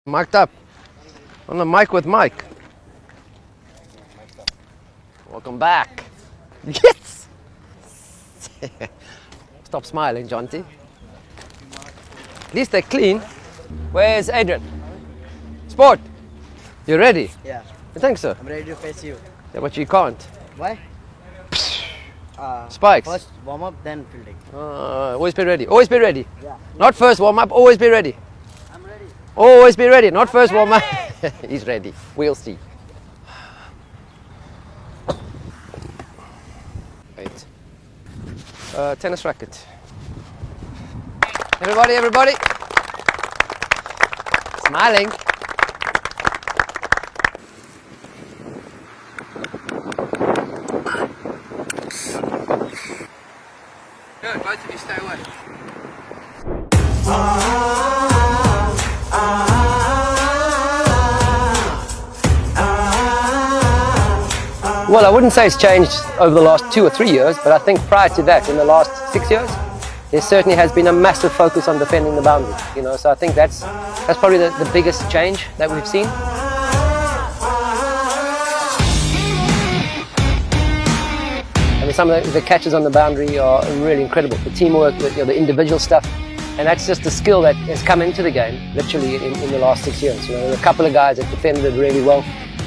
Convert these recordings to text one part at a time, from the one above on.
Mic'd up. On the mic with Mike. Welcome back. Yes! Stop smiling, Jonty. At least they're clean. Where's Adrian? Sport! You ready? Yeah. You think so? I'm ready to face you. Yeah, but you can't. Why? Spikes. First warm up, then fielding. Always be ready. Always be ready. Yeah. Not first warm up, always be ready. I'm ready. Always be ready. Not first warm up. He's ready. We'll see. Wait. Tennis racket. Everybody. Smiling. Good, both of you stay away. Well, I wouldn't say it's changed over the last 2 or 3 years, but I think prior to that, in the last 6 years, there certainly has been a massive focus on defending the boundary. So I think that's probably the biggest change that we've seen. I mean, some of the catches on the boundary are really incredible. The teamwork, the individual stuff, and that's just a skill that has come into the game literally in the last 6 years. There are a couple of guys that defended it really well,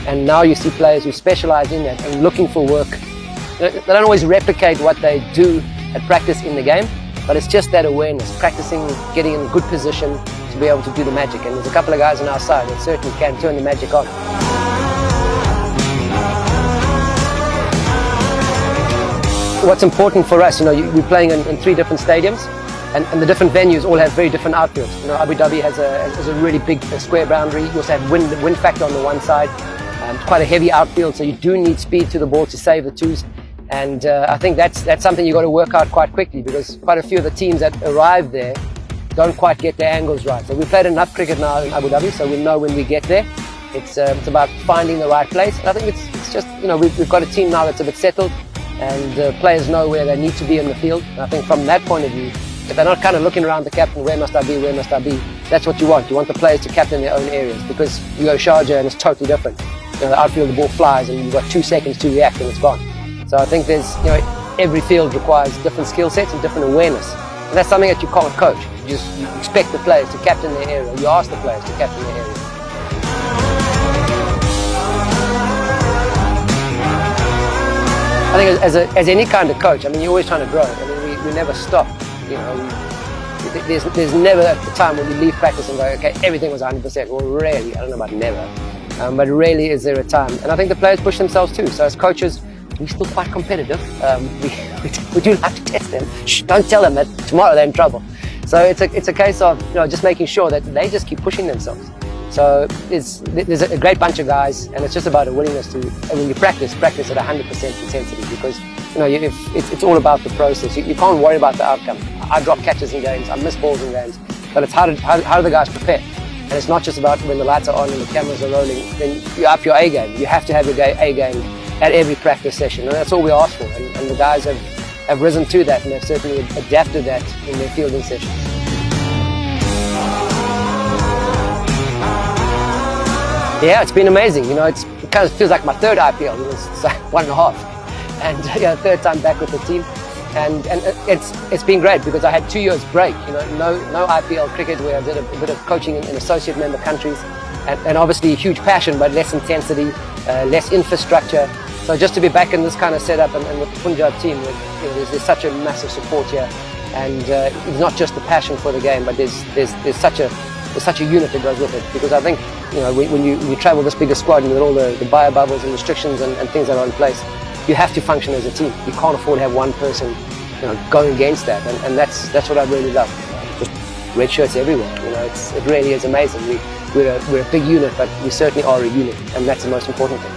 and now you see players who specialize in that and looking for work. They don't always replicate what they do at practice in the game, but it's just that awareness, practicing, getting in a good position to be able to do the magic. And there's a couple of guys on our side that certainly can turn the magic on. What's important for us, we're playing in 3 different stadiums, and the different venues all have very different outfields. Abu Dhabi has a really big square boundary. You also have wind factor on the one side. It's quite a heavy outfield, so you do need speed to the ball to save the twos. And I think that's something you've got to work out quite quickly, because quite a few of the teams that arrive there don't quite get their angles right. So we've played enough cricket now in Abu Dhabi, so we know when we get there. It's about finding the right place. And I think it's just, we've got a team now that's a bit settled, and players know where they need to be in the field. And I think from that point of view, if they're not kind of looking around the captain, where must I be, that's what you want. You want the players to captain their own areas, because you go Sharjah and it's totally different. The outfield, the ball flies and you've got 2 seconds to react and it's gone. So I think there's, every field requires different skill sets and different awareness. And that's something that you can't coach. You expect the players to captain their area. You ask the players to captain their area. I think as any kind of coach, you're always trying to grow. We never stop. There's never a time when you leave practice and go, okay, everything was 100%. Well, rarely. I don't know about never. But rarely is there a time. And I think the players push themselves too. So as coaches, we're still quite competitive. We do like to test them. Shh, don't tell them that tomorrow they're in trouble. So it's a case of just making sure that they just keep pushing themselves. So there's a great bunch of guys, and it's just about a willingness to, and when you practice at 100% intensity, because it's all about the process. You can't worry about the outcome. I drop catches in games, I miss balls in games, but it's how do the guys prepare? And it's not just about when the lights are on and the cameras are rolling, then you up your A game. You have to have your A game at every practice session, and that's all we ask for. And the guys have risen to that, and they've certainly adapted that in their fielding sessions. Yeah, it's been amazing. It kind of feels like my 3rd IPL. It's like 1.5, and 3rd time back with the team. And it's been great, because I had 2 years break, no IPL cricket, where I did a bit of coaching in associate member countries, and obviously huge passion, but less intensity, less infrastructure. So just to be back in this kind of setup, and with the Punjab team, there's such a massive support here, and it's not just the passion for the game, but there's such a unit that goes with it. Because I think when you travel this bigger squad, and with all the bio bubbles and restrictions and things that are in place, you have to function as a team. You can't afford to have one person going against that, and that's what I really love. Just red shirts everywhere. It really is amazing. We're a big unit, but we certainly are a unit, and that's the most important thing.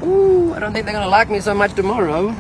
Ooh, I don't think they're going to like me so much tomorrow.